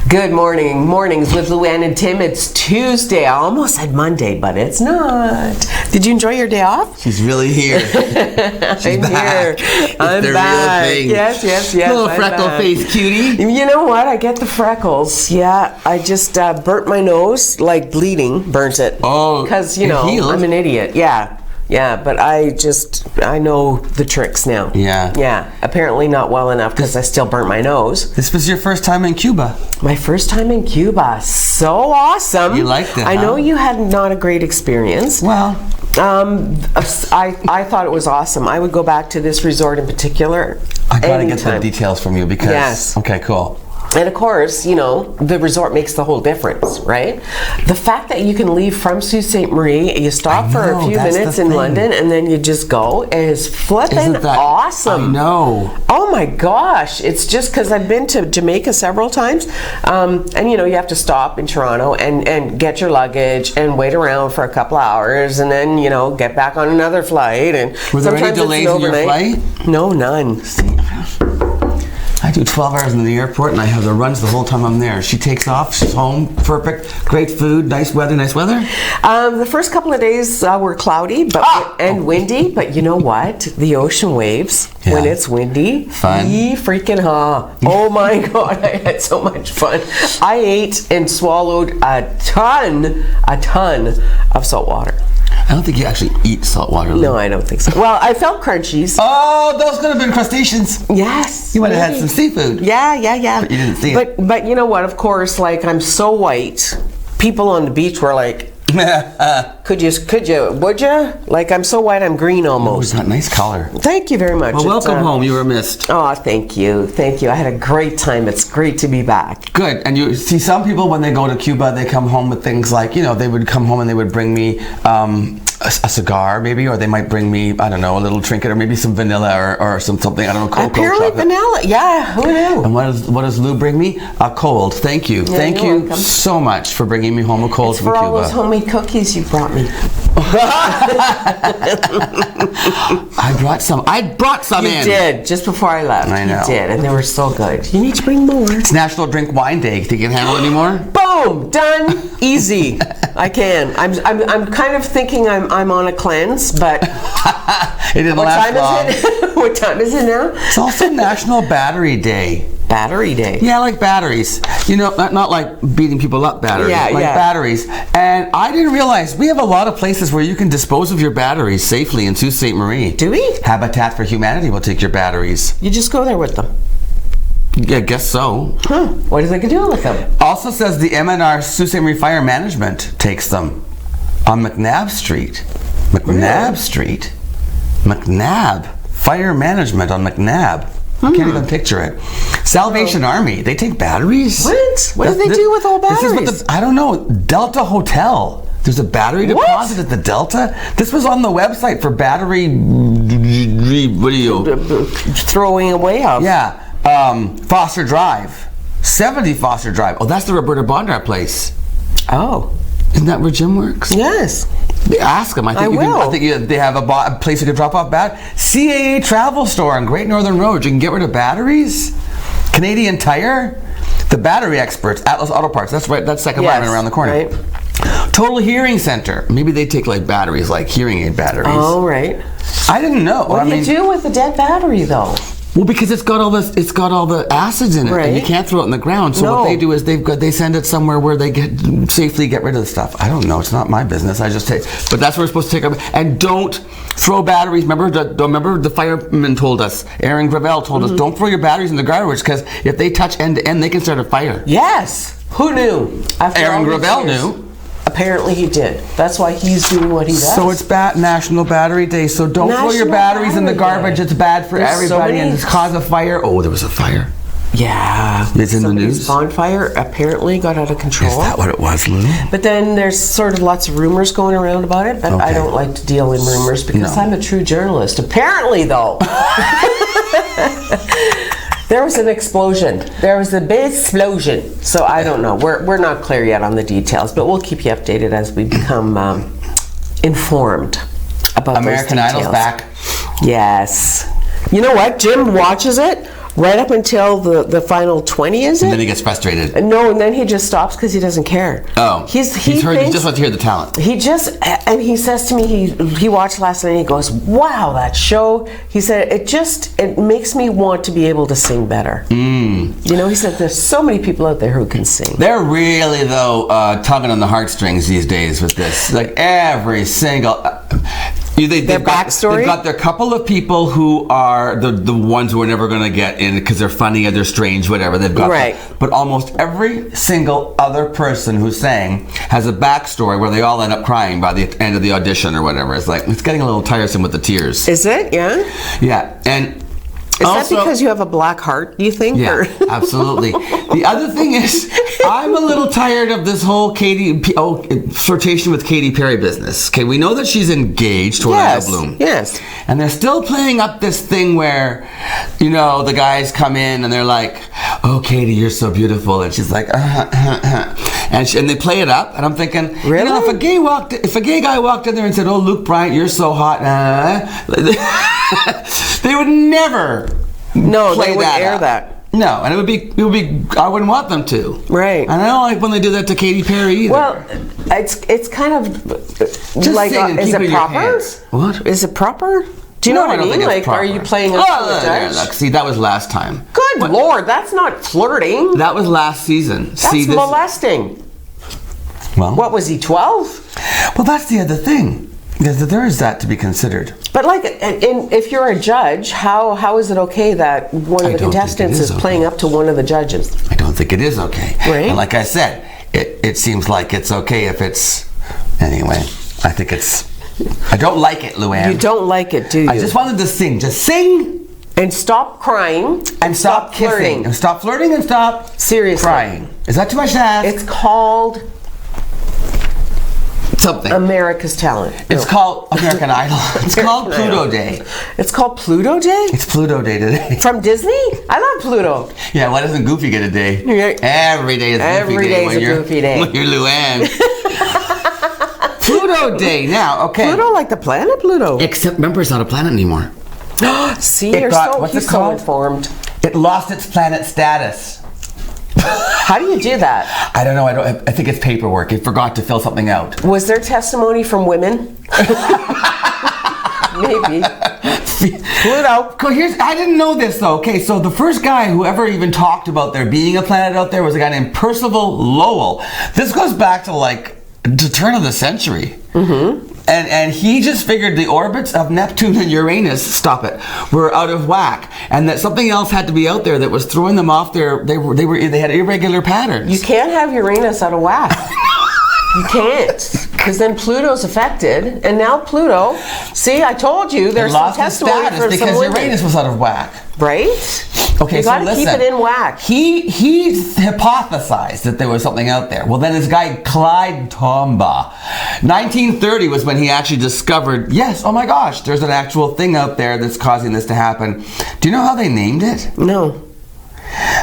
Good morning. Mornings with Luann and Tim. It's Tuesday. I almost said Monday, but it's not. Did you enjoy your day off? She's really here. I'm back. here. I'm back. Real thing. Yes. Little freckle-faced cutie. You know what? I get the freckles. Yeah, I just burnt my nose, like bleeding, burnt it. Oh, because it healed? I'm an idiot. Yeah, but I know the tricks now. Yeah. Apparently not well enough because I still burnt my nose. This was your first time in Cuba. My first time in Cuba. So awesome. You liked it, I know you had not a great experience. Well, I thought it was awesome. I would go back to this resort in particular. I gotta anytime. get the details from you because... Yes. Okay, cool. And of course, the resort makes the whole difference, right? The fact that you can leave from Sault Ste. Marie, you stop for a few minutes in London, and then you just go is flipping awesome. I know. Oh my gosh. It's just because I've been to Jamaica several times, and you have to stop in Toronto and get your luggage and wait around for a couple hours and then, get back on another flight. And were there any delays in your flight? No, none. I do 12 hours in the airport and I have the runs the whole time I'm there. She takes off, she's home, perfect, great food, nice weather. The first couple of days were cloudy and windy, but you know what? The ocean waves, when it's windy, fun. Freaking ha. Oh my God, I had so much fun. I ate and swallowed a ton of salt water. I don't think you actually eat salt water. No, I don't think so. Well, I felt crunchies. Oh, those could have been crustaceans. Yes. You might have had some seafood. Yeah. But you didn't see it. But you know what? Of course, I'm so white. People on the beach were like, would you? I'm so white, I'm green almost. Oh, got nice color. Thank you very much. Well, welcome home. You were missed. Oh, thank you. I had a great time. It's great to be back. Good. And you see, some people when they go to Cuba, they come home with things like, they would come home and they would bring me a cigar, maybe, or they might bring me, I don't know, a little trinket, or maybe some vanilla or something. I don't know, cocoa apparently chocolate. Vanilla. Yeah, who knew? And what does Lou bring me? A cold. Thank you. Thank you so much for bringing me home a cold from Cuba. For all those homemade cookies you brought me. I brought some in. You did, just before I left. I know. You did, and they were so good. You need to bring more. It's National Drink Wine Day. Think you can handle any more? Boom! Done. Easy. I can. I'm kind of thinking I'm on a cleanse, but it didn't last long. What time is it now? It's also National Battery Day. Battery Day. Yeah, like batteries. Not like beating people up batteries. Batteries. And I didn't realize we have a lot of places where you can dispose of your batteries safely in Sault Ste. Marie. Do we? Habitat for Humanity will take your batteries. You just go there with them. Yeah, I guess so. What are they going to do with them? Also says the MNR Sault Ste. Marie Fire Management takes them on McNabb Street. Street. McNabb. Fire Management on McNabb. I can't even picture it. Salvation Army, they take batteries? What do they do with all batteries? I don't know. Delta Hotel. There's a battery deposit at the Delta. This was on the website for battery... What are you... Throwing away of. Yeah. Foster Drive. 70 Foster Drive. Oh, that's the Roberta Bondar place. Oh. Isn't that where Jim works? Yes. Ask them. I think they have a place you can drop off CAA Travel Store on Great Northern Road. You can get rid of batteries. Canadian Tire. The battery experts. Atlas Auto Parts. That's right. That's second line around the corner. Right. Total Hearing Center. Maybe they take batteries, like hearing aid batteries. Oh, right. I didn't know. What do you do with a dead battery, though? Well, because it's got all the acids in it, and you can't throw it in the ground. So what they do is they send it somewhere where they safely get rid of the stuff. I don't know. It's not my business. I just take. But that's where we're supposed to take them. And don't throw batteries. Remember the fireman told us. Aaron Gravel told us, don't throw your batteries in the garbage because if they touch end to end, they can start a fire. Yes. Who knew? Aaron Gravel knew. Apparently he did. That's why he's doing what he does. So it's National Battery Day. So don't throw your batteries in the garbage. It's bad for everybody and it's cause a fire. Oh, there was a fire. Yeah. It's in the news. Bonfire apparently got out of control. Is that what it was, Lou? But then there's sort of lots of rumors going around about it, but I don't like to deal in rumors because I'm a true journalist. Apparently, though. There was an explosion. There was a big explosion. So I don't know. We're not clear yet on the details, but we'll keep you updated as we become informed about American those details. Idol's back. Yes. You know what? Jim watches it. Right up until the final 20, is it? And then he gets frustrated. No, and then he just stops because he doesn't care. Oh, he just wants to hear the talent. He says to me, he watched last night and he goes, wow, that show. He said, it makes me want to be able to sing better. You know, he said, there's so many people out there who can sing. They're really, though, tugging on the heartstrings these days with this. Like every single... Their backstory? They've got their couple of people who are the ones who are never going to get in because they're funny or they're strange, whatever. They've got that. But almost every single other person who sang has a backstory where they all end up crying by the end of the audition or whatever. It's like, it's getting a little tiresome with the tears. Is it? Yeah? Yeah. And... Is that because you have a black heart, do you think? Yeah, absolutely. The other thing is, I'm a little tired of this whole flirtation with Katy Perry business. Okay, we know that she's engaged to Orlando Bloom. Yes. And they're still playing up this thing where, you know, the guys come in and they're like, oh, Katy, you're so beautiful. And she's like, and they play it up. And I'm thinking, really? You know, if a gay guy walked in there and said, oh, Luke Bryant, you're so hot. They would never they would air that. No, and it would be. I wouldn't want them to. Right. And I don't like when they do that to Katy Perry either. Well, it's kind of just like, is it proper? What? Is it proper? Do you know what I mean? Like, are you playing up to the judge? Look, see, that was last time. Good Lord, that's not flirting. That was last season. That's molesting. Well, what was he, 12? Well, that's the other thing. Because there is that to be considered. But like, if you're a judge, how is it okay that one of the contestants is playing up to one of the judges? I don't think it is okay. Right. And like I said, it seems like it's okay if it's... Anyway, I think it's... I don't like it, Luann. You don't like it, do you? I just wanted to sing. Just sing! And stop crying. And stop kissing. Flirting. And stop flirting and stop... Seriously. Crying. Is that too much to ask? It's called... something. America's Talent. It's called American Idol. It's called Pluto Day. It's called Pluto Day? It's Pluto Day today. From Disney? I love Pluto. Yeah, why doesn't Goofy get a day? Every day is Goofy Day. Every day is a Goofy Day. When you're Luann. Pluto Day. Now, okay. Pluto, like the planet Pluto. Except, remember, it's not a planet anymore. See, you're so informed. It lost its planet status. How do you do that? I don't know. I think it's paperwork. It forgot to fill something out. Was there testimony from women? Maybe. Pluto. I didn't know this though. Okay, so the first guy who ever even talked about there being a planet out there was a guy named Percival Lowell. This goes back to like the turn of the century. Mm-hmm. And he just figured the orbits of Neptune and Uranus, were out of whack, and that something else had to be out there that was throwing them off their. They had irregular patterns. You can't have Uranus out of whack. You can't, because then Pluto's affected, and now Pluto. See, I told you there's some testimony for some women. Uranus was out of whack. Right? Okay, you gotta keep it in whack. He hypothesized that there was something out there. Well, then this guy Clyde Tombaugh, 1930 was when he actually discovered, yes, oh my gosh, there's an actual thing out there that's causing this to happen. Do you know how they named it? No.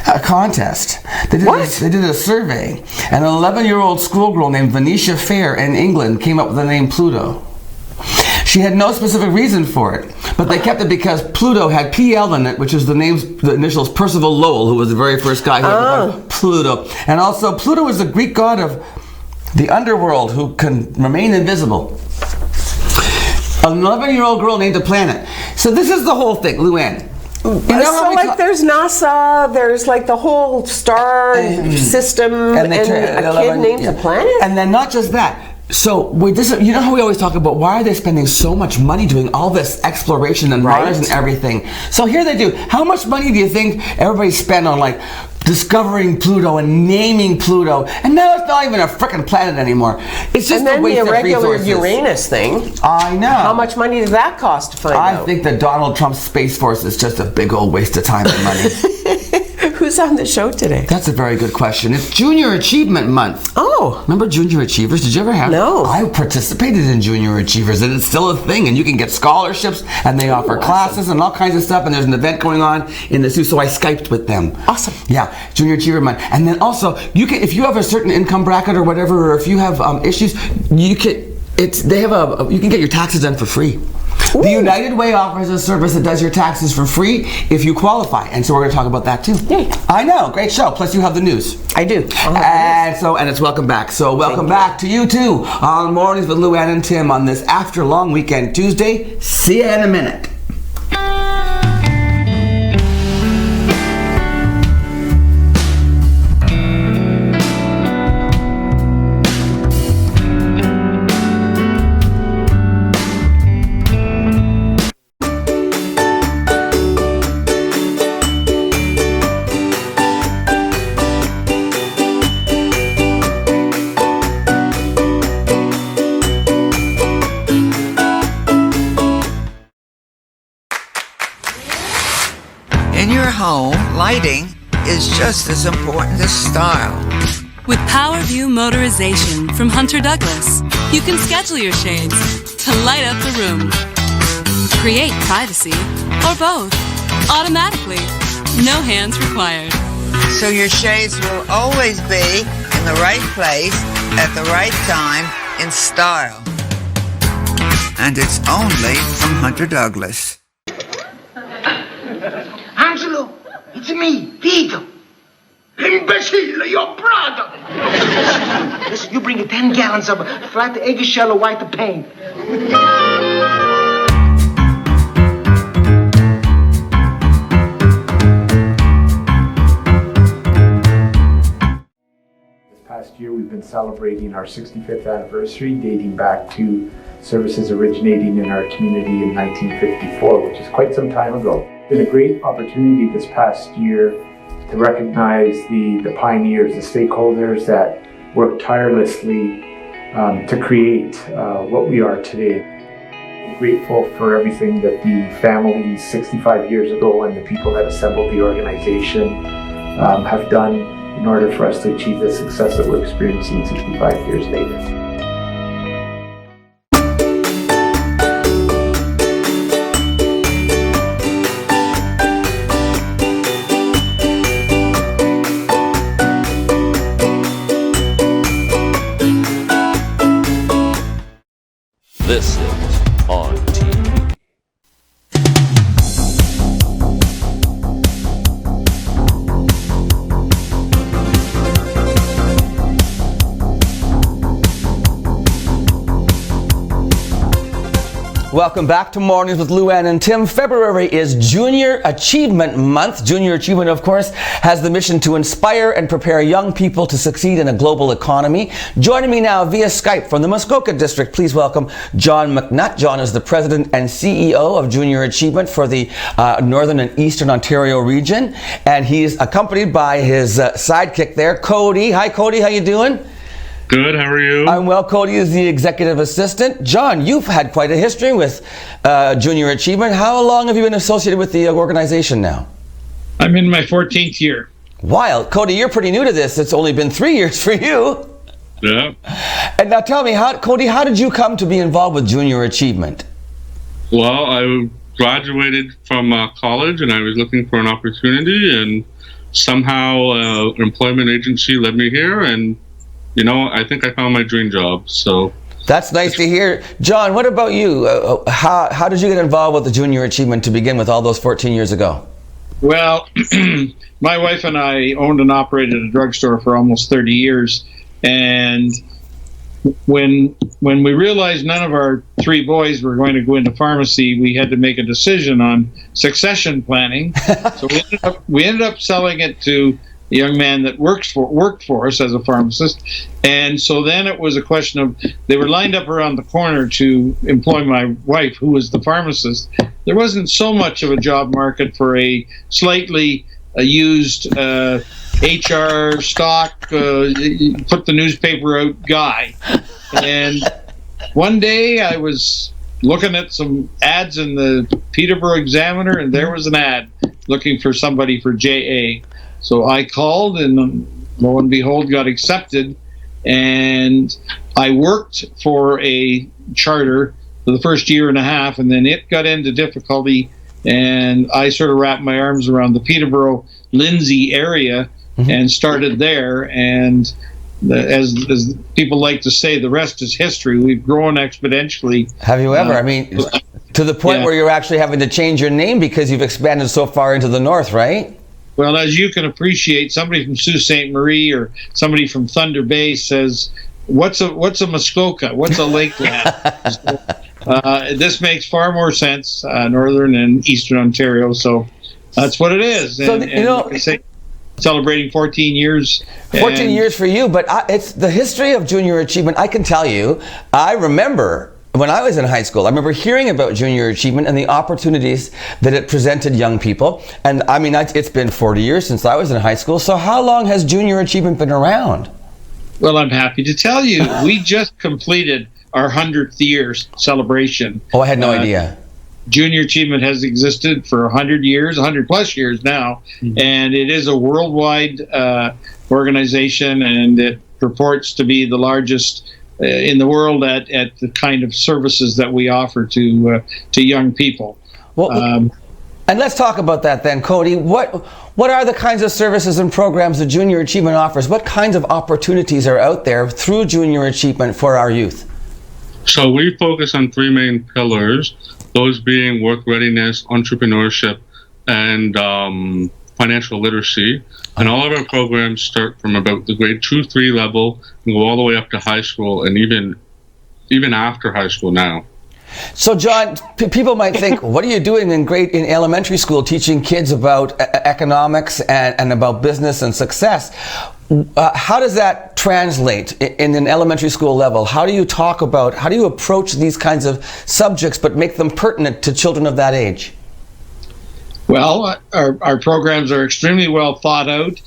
A contest. They did a survey, and an 11-year-old schoolgirl named Venetia Fair in England came up with the name Pluto. She had no specific reason for it, but they kept it because Pluto had PL in it, which is the initials Percival Lowell, who was the very first guy who ever got Pluto. And also, Pluto is the Greek god of the underworld who can remain invisible. An 11-year-old girl named a planet. So this is the whole thing, Luann. There's NASA, there's like the whole star system, and a kid names a planet? And then not just that. So, you know how we always talk about why are they spending so much money doing all this exploration and Mars and everything? So here they do. How much money do you think everybody spent on like discovering Pluto and naming Pluto? And now it's not even a frickin' planet anymore. It's just a waste of resources. And then the irregular Uranus thing. I know. How much money did that cost to find out? I think that Donald Trump's Space Force is just a big old waste of time and money. Who's on the show today? That's a very good question. It's Junior Achievement Month. Oh. Remember Junior Achievers? Did you ever have? No. I participated in Junior Achievers, and it's still a thing, and you can get scholarships, and they offer classes and all kinds of stuff, and there's an event going on in the zoo, so I Skyped with them. Awesome. Yeah, Junior Achiever Month. And then also, you can, if you have a certain income bracket or whatever, or if you have issues, you can get your taxes done for free. The United Way offers a service that does your taxes for free if you qualify. And so we're going to talk about that too. Yay. I know, great show. Plus you have the news. I do. And it's welcome back. So welcome back to you too on Mornings with Luann and Tim on this after long weekend Tuesday. See you in a minute. In your home, lighting is just as important as style. With PowerView motorization from Hunter Douglas, you can schedule your shades to light up the room. Create privacy, or both, automatically. No hands required. So your shades will always be in the right place at the right time in style. And it's only from Hunter Douglas. Angelo, it's me, Vito. Imbecile, your brother. Listen, you bring 10 gallons of flat eggshell or white paint. This past year, we've been celebrating our 65th anniversary, dating back to services originating in our community in 1954, which is quite some time ago. It's been a great opportunity this past year to recognize the pioneers, the stakeholders that worked tirelessly to create what we are today. I'm grateful for everything that the families 65 years ago and the people that assembled the organization have done in order for us to achieve the success that we're experiencing 65 years later. This is On TV. Welcome back to Mornings with Luann and Tim. February is Junior Achievement Month. Junior Achievement, of course, has the mission to inspire and prepare young people to succeed in a global economy. Joining me now via Skype from the Muskoka District, please welcome John McNutt. John is the President and CEO of Junior Achievement for the Northern and Eastern Ontario region. And he's accompanied by his sidekick there, Cody. Hi, Cody. How you doing? Good, how are you? I'm well. Cody is the executive assistant. John, you've had quite a history with Junior Achievement. How long have you been associated with the organization now? I'm in my 14th year. Wild. Cody, you're pretty new to this. It's only been 3 years for you. Yeah. And now tell me, Cody, how did you come to be involved with Junior Achievement? Well, I graduated from college and I was looking for an opportunity, and somehow an employment agency led me here, and you know, I think I found my dream job. So that's nice to hear. John, what about you? How did you get involved with the Junior Achievement to begin with all those 14 years ago? Well, my wife and I owned and operated a drugstore for almost 30 years. And when we realized none of our 3 boys were going to go into pharmacy, we had to make a decision on succession planning. So we ended up selling it to a young man that worked for us as a pharmacist. And so then it was a question of, they were lined up around the corner to employ my wife, who was the pharmacist. There wasn't so much of a job market for a slightly used HR stock, put the newspaper out guy. And one day I was looking at some ads in the Peterborough Examiner, and there was an ad looking for somebody for JA. So I called, and lo and behold, got accepted. And I worked for a charter for the first year and a half, and then it got into difficulty, and I sort of wrapped my arms around the Peterborough, Lindsay area, and started there. And as people like to say, the rest is history. We've grown exponentially. Have you ever? I mean, To the point where you're actually having to change your name because you've expanded so far into the north, right? Well, as you can appreciate, somebody from Sault Ste. Marie or somebody from Thunder Bay says, "What's a Muskoka? What's a lakeland?" This makes far more sense, northern and eastern Ontario. So that's what it is. So, and like I say, celebrating 14 years. 14 years for you, but it's the history of junior achievement. I can tell you, I remember when I was in high school, I remember hearing about junior achievement and the opportunities that it presented young people. And I mean, it's been 40 years since I was in high school. So how long has junior achievement been around? Well, I'm happy to tell you, we just completed our 100th year celebration. Oh, I had no idea. Junior achievement has existed for 100 years, 100 plus years now, and it is a worldwide organization, and it purports to be the largest in the world at the kind of services that we offer to young people. Well, and let's talk about that then, Cody. What are the kinds of services and programs that Junior Achievement offers? What kinds of opportunities are out there through Junior Achievement for our youth? So we focus on three main pillars, those being work readiness, entrepreneurship, and financial literacy. And all of our programs start from about the grade 2-3 level and go all the way up to high school, and even after high school now. So, John, people might think, what are you doing in elementary school, teaching kids about economics and about business and success? How does that translate in an elementary school level? How do you approach these kinds of subjects but make them pertinent to children of that age? Well, our programs are extremely well thought out.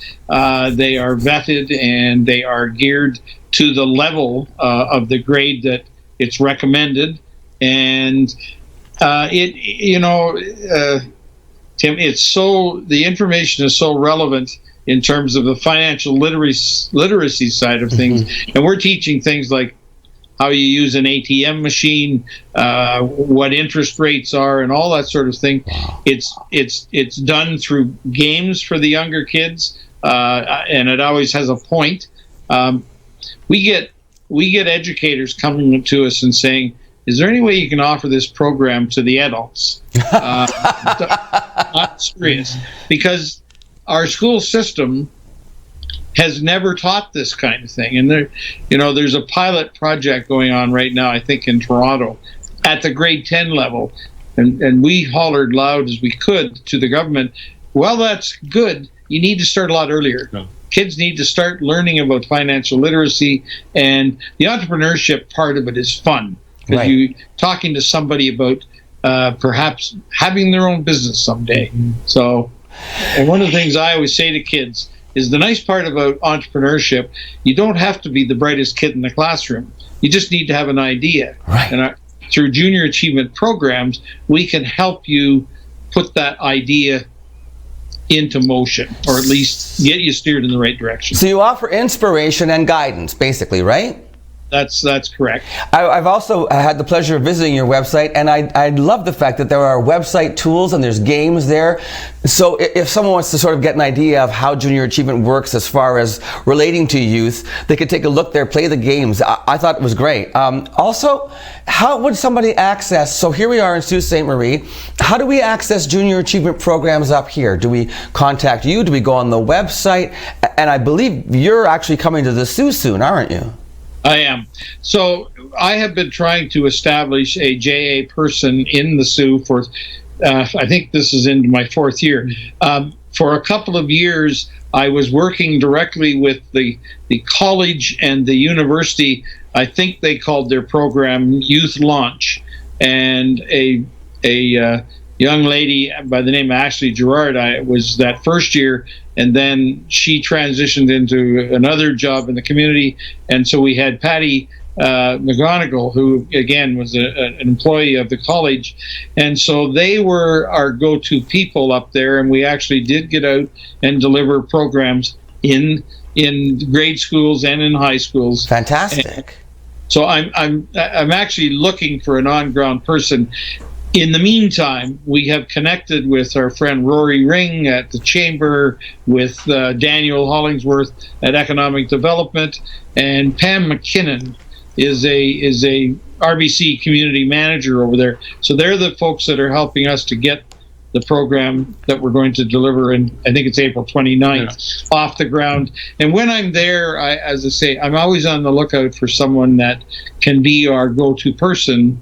They are vetted, and they are geared to the level of the grade that it's recommended. And Tim, the information is so relevant in terms of the financial literacy side of things. And we're teaching things like how you use an ATM machine, what interest rates are, and all that sort of thing. It's done through games for the younger kids, and it always has a point. We get educators coming to us and saying, "Is there any way you can offer this program to the adults?" Not serious, because our school system has never taught this kind of thing. And there's a pilot project going on right now, I think in Toronto, at the grade 10 level. And we hollered loud as we could to the government, well, that's good. You need to start a lot earlier. No. Kids need to start learning about financial literacy, and the entrepreneurship part of it is fun. Because you're talking to somebody about perhaps having their own business someday. So, and one of the things I always say to kids is the nice part about entrepreneurship, you don't have to be the brightest kid in the classroom. You just need to have an idea. Right. And through Junior Achievement programs, we can help you put that idea into motion, or at least get you steered in the right direction. So you offer inspiration and guidance, basically, right? That's correct. I've also had the pleasure of visiting your website, and I love the fact that there are website tools and there's games there. So if someone wants to sort of get an idea of how Junior Achievement works as far as relating to youth, they could take a look there, play the games. I thought it was great. Also, how would somebody access, so here we are in Sault Ste. Marie, how do we access Junior Achievement programs up here? Do we contact you? Do we go on the website? And I believe you're actually coming to the Sault soon, aren't you? I am. So I have been trying to establish a JA person in the Sioux for, I think this is into my 4th year. For a couple of years, I was working directly with the college and the university. I think they called their program Youth Launch. And a young lady by the name of Ashley Gerard, I was that first year, and then she transitioned into another job in the community. And so we had Patty McGonigal, who again was an employee of the college. And so they were our go-to people up there, and we actually did get out and deliver programs in grade schools and in high schools. Fantastic. And so I'm actually looking for an on-ground person. In the meantime, we have connected with our friend Rory Ring at the Chamber, with Daniel Hollingsworth at Economic Development, and Pam McKinnon is a RBC community manager over there. So they're the folks that are helping us to get the program that we're going to deliver in, I think it's April 29th, off the ground. And when I'm there, as I say, I'm always on the lookout for someone that can be our go-to person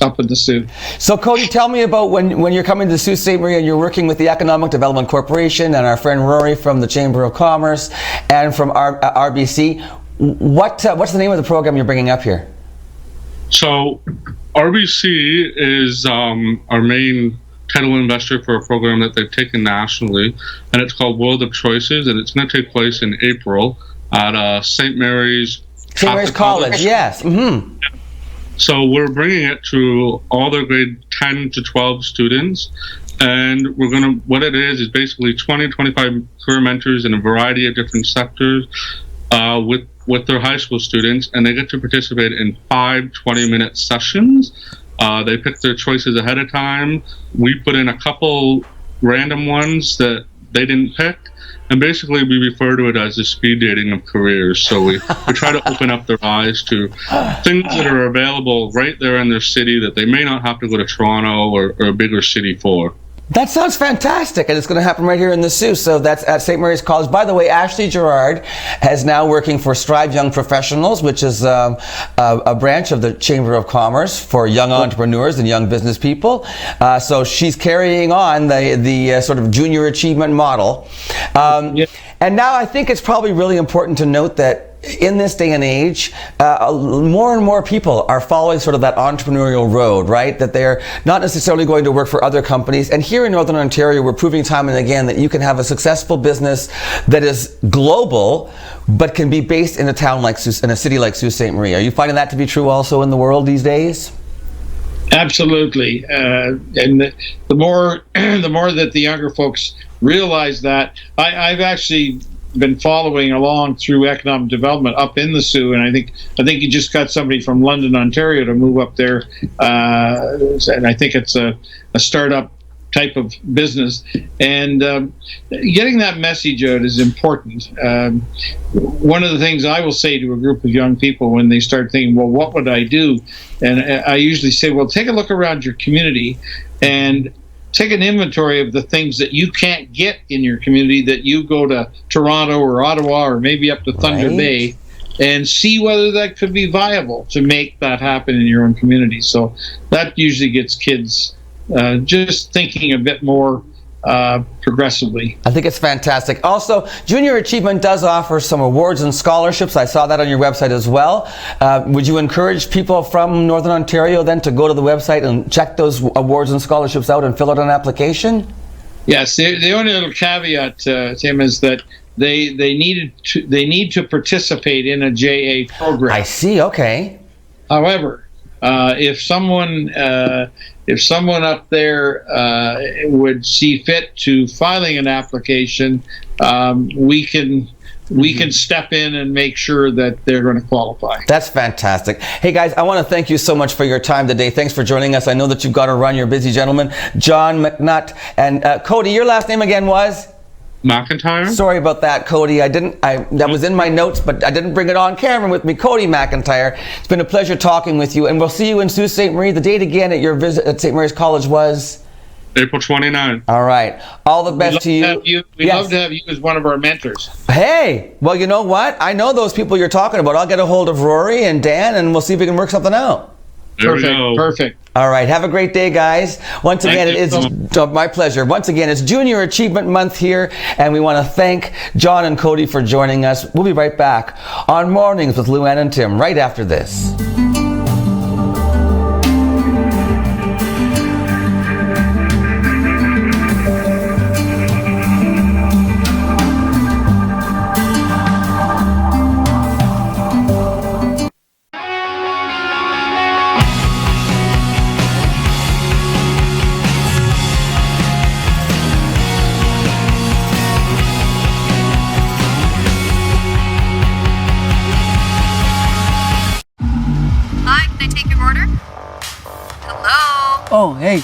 up in the Sault. So Cody, tell me about when you're coming to Sault Ste. Marie and you're working with the Economic Development Corporation and our friend Rory from the Chamber of Commerce and from RBC. What's the name of the program you're bringing up here? So RBC is our main title investor for a program that they've taken nationally, and it's called World of Choices, and it's going to take place in April at St. Mary's College. Yes. Mm-hmm. So we're bringing it to all their grade 10 to 12 students, and what it is basically 25 career mentors in a variety of different sectors with their high school students, and they get to participate in 5 20-minute sessions. They pick their choices ahead of time. We put in a couple random ones that they didn't pick, and basically we refer to it as the speed dating of careers. So we try to open up their eyes to things that are available right there in their city that they may not have to go to Toronto or a bigger city for. That sounds fantastic, and it's going to happen right here in the Sault. So that's at St. Mary's College. By the way, Ashley Gerard is now working for Strive Young Professionals, which is a branch of the Chamber of Commerce for young entrepreneurs and young business people. So she's carrying on the sort of junior achievement model. And now I think it's probably really important to note that in this day and age, more and more people are following sort of that entrepreneurial road, right? That they're not necessarily going to work for other companies. And here in Northern Ontario, we're proving time and again that you can have a successful business that is global, but can be based in a town like in a city like Sault Ste. Marie. Are you finding that to be true also in the world these days? Absolutely, and the more that the younger folks realize that, I've actually been following along through economic development up in the Sault, and I think you just got somebody from London, Ontario, to move up there, and I think it's a startup type of business, and getting that message out is important. One of the things I will say to a group of young people when they start thinking, well, what would I do? And I usually say, well, take a look around your community and take an inventory of the things that you can't get in your community, that you go to Toronto or Ottawa or maybe up to Thunder Bay, and see whether that could be viable to make that happen in your own community. So that usually gets kids just thinking a bit more progressively. I think it's fantastic. Also, Junior Achievement does offer some awards and scholarships. I saw that on your website as well. Would you encourage people from Northern Ontario then to go to the website and check those awards and scholarships out and fill out an application? Yes. The only little caveat, Tim, is that they need to participate in a JA program. I see. Okay. However, if someone up there would see fit to filing an application, we can step in and make sure that they're going to qualify. That's fantastic. Hey guys, I want to thank you so much for your time today. Thanks for joining us. I know that you've got to run. You're busy gentlemen. John McNutt and Cody, your last name again was? McIntyre. Sorry about that, Cody. That was in my notes, but I didn't bring it on camera with me. Cody McIntyre. It's been a pleasure talking with you, and we'll see you in Sault Ste. Marie. The date again at your visit at St. Mary's College was? April 29th. All right. All the best to you. We'd love to have you as one of our mentors. Hey, well, you know what? I know those people you're talking about. I'll get a hold of Rory and Dan, and we'll see if we can work something out. Perfect. All right. Have a great day, guys. Once again, it's my pleasure. Once again, it's Junior Achievement Month here, and we want to thank John and Cody for joining us. We'll be right back on Mornings with Lou Ann and Tim right after this. Oh, hey.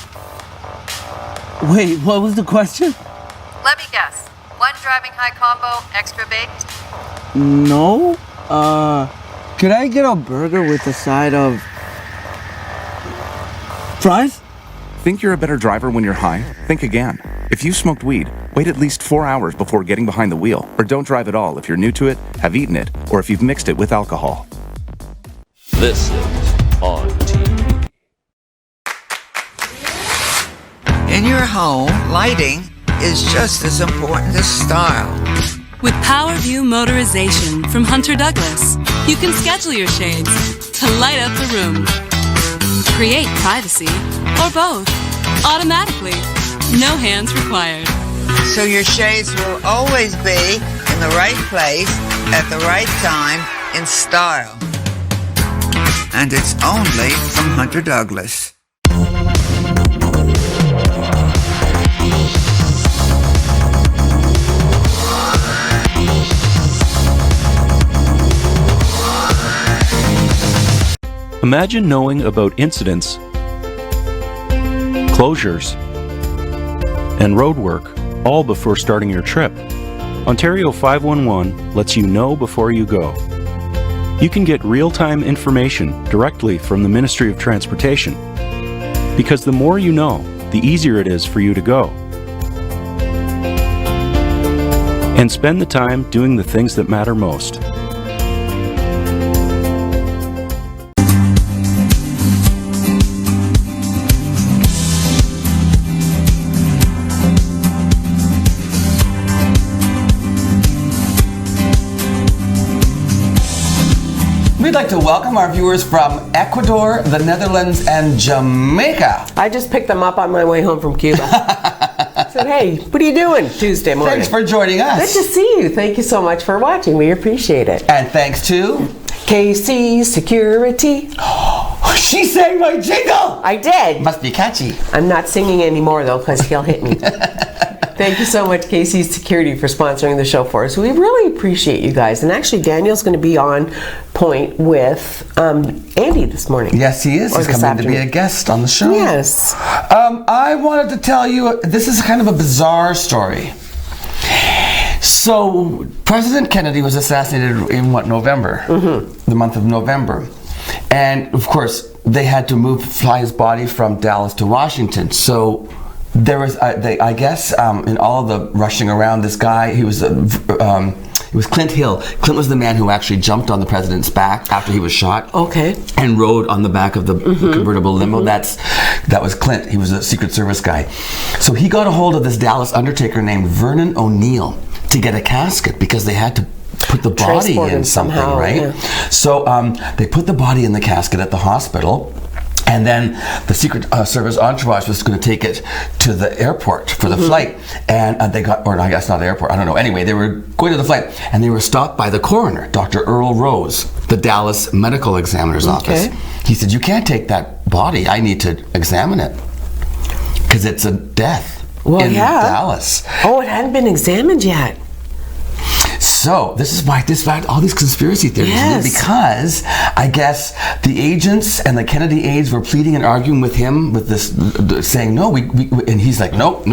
Wait, what was the question? Let me guess. One driving high combo, extra baked? No. Could I get a burger with a side of fries? Think you're a better driver when you're high? Think again. If you smoked weed, wait at least 4 hours before getting behind the wheel, or don't drive at all if you're new to it, have eaten it, or if you've mixed it with alcohol. This is On TV. In your home, lighting is just as important as style. With PowerView Motorization from Hunter Douglas, you can schedule your shades to light up the room, create privacy, or both, automatically. No hands required. So your shades will always be in the right place at the right time in style. And it's only from Hunter Douglas. Imagine knowing about incidents, closures, and roadwork all before starting your trip. Ontario 511 lets you know before you go. You can get real-time information directly from the Ministry of Transportation. Because the more you know, the easier it is for you to go. And spend the time doing the things that matter most. We'd like to welcome our viewers from Ecuador, the Netherlands, and Jamaica. I just picked them up on my way home from Cuba. I said, hey, what are you doing Tuesday morning? Thanks for joining us. Good to see you. Thank you so much for watching. We appreciate it. And thanks to KC Security. She sang my jingle! I did. Must be catchy. I'm not singing anymore, though, because he'll hit me. Thank you so much, KC Security, for sponsoring the show for us. We really appreciate you guys. And actually, Daniel's going to be on point with Andy this morning. Yes, he is. He's coming to be a guest on the show. Yes. I wanted to tell you, this is kind of a bizarre story. So, President Kennedy was assassinated in November? Mm-hmm. The month of November. And, of course, they had to fly his body from Dallas to Washington. So, there was, I guess, in all of the rushing around, this guy, it was Clint Hill. Clint was the man who actually jumped on the president's back after he was shot. Okay. And rode on the back of the convertible limo. That was Clint. He was a Secret Service guy. So he got a hold of this Dallas undertaker named Vernon O'Neill to get a casket because they had to put the body in something, somehow, right? Yeah. So they put the body in the casket at the hospital. And then the Secret Service entourage was going to take it to the airport for the flight. And they got, or I guess not the airport, I don't know. Anyway, they were going to the flight and they were stopped by the coroner, Dr. Earl Rose, the Dallas Medical Examiner's office. He said, you can't take that body. I need to examine it because it's a death in Dallas. Oh, it hadn't been examined yet. So this is why all these conspiracy theories, because I guess the agents and the Kennedy aides were pleading and arguing with him with this, saying no, and he's like, nope,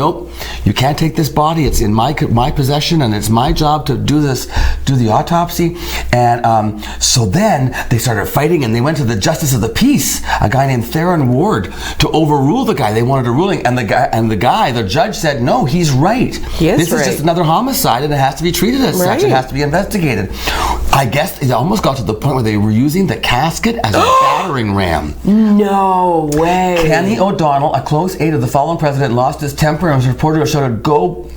you can't take this body. It's in my possession, and it's my job to do the autopsy. And so then they started fighting, and they went to the Justice of the Peace, a guy named Theron Ward, to overrule the guy. They wanted a ruling, and the judge said, no, he's right. This is just another homicide, and it has to be treated as such. It has to be investigated. I guess it almost got to the point where they were using the casket as a battering ram. No way. Kenny O'Donnell, a close aide of the fallen president, lost his temper and was reported to shouted, "Go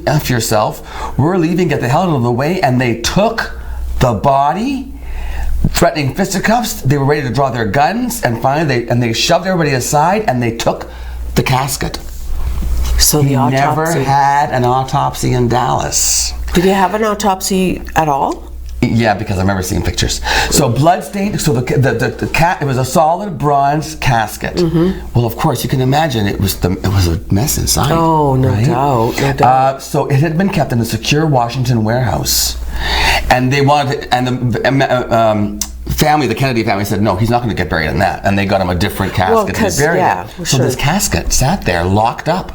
F yourself. We're leaving, get the hell out of the way." And they took the body, threatening fisticuffs. They were ready to draw their guns, and finally they shoved everybody aside and they took the casket. So he never had an autopsy in Dallas. Did he have an autopsy at all? Yeah, because I remember seeing pictures. So bloodstained. So the cat. It was a solid bronze casket. Well, of course, you can imagine it was a mess inside. Oh, no doubt. So it had been kept in a secure Washington warehouse, and they wanted. And the Kennedy family said, no, he's not going to get buried in that, and they got him a different casket to be buried in. So this casket sat there locked up.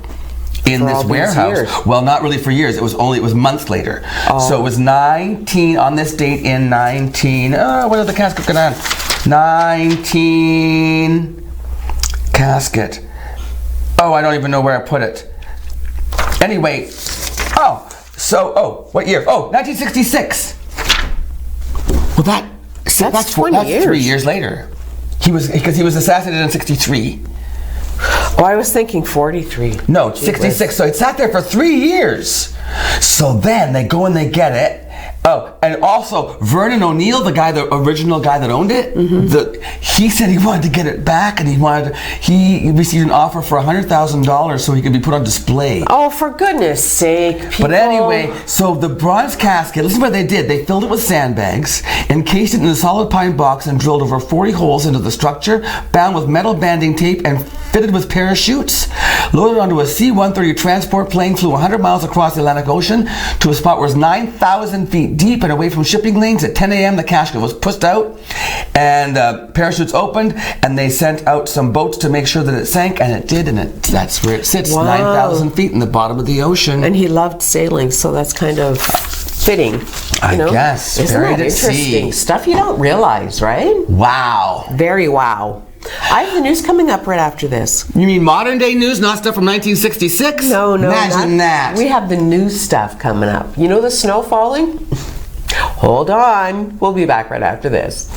in For this all these warehouse. years. Well, not really for years. It was months later. Oh. So it was 19 on this date in 19. What did the casket go on? 19 casket. Oh, I don't even know where I put it. Anyway, what year? 1966. Well, that's 3 years later. Because he was assassinated in 63. Oh, I was thinking 43. No, 66. So it sat there for 3 years. So then they go and they get it. Oh, and also Vernon O'Neill, the original guy that owned it, he said he wanted to get it back, and he received an offer for $100,000 so he could be put on display. Oh, for goodness sake, people. But anyway, so the bronze casket, listen to what they did. They filled it with sandbags, encased it in a solid pine box, and drilled over 40 holes into the structure, bound with metal banding tape, and fitted with parachutes. Loaded onto a C-130 transport plane, flew 100 miles across the Atlantic Ocean to a spot where it's 9,000 feet deep and away from shipping lanes. At 10 a.m., the casket was pushed out, and parachutes opened, and they sent out some boats to make sure that it sank, and it did, and that's where it sits, 9,000 feet in the bottom of the ocean. And he loved sailing, so that's kind of fitting. I guess. Isn't Buried that at interesting? sea. Stuff you don't realize, right? Wow. Very wow. I have the news coming up right after this. You mean modern day news, not stuff from 1966? No. Imagine that. We have the new stuff coming up. You know the snow falling? Hold on. We'll be back right after this.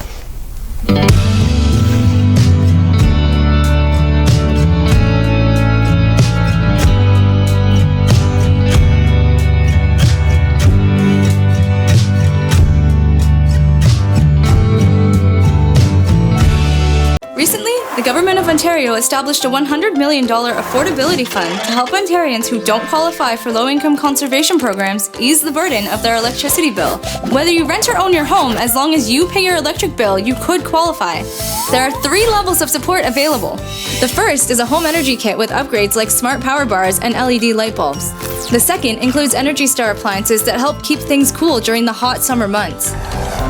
Recently, the Government of Ontario established a $100 million affordability fund to help Ontarians who don't qualify for low-income conservation programs ease the burden of their electricity bill. Whether you rent or own your home, as long as you pay your electric bill, you could qualify. There are 3 levels of support available. The first is a home energy kit with upgrades like smart power bars and LED light bulbs. The second includes Energy Star appliances that help keep things cool during the hot summer months.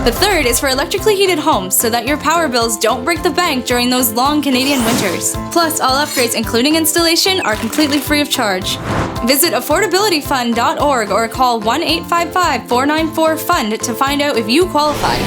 The third is for electrically heated homes so that your power bills don't break the bank during those long Canadian winters. Plus, all upgrades, including installation, are completely free of charge. Visit affordabilityfund.org or call 1-855-494-FUND to find out if you qualify.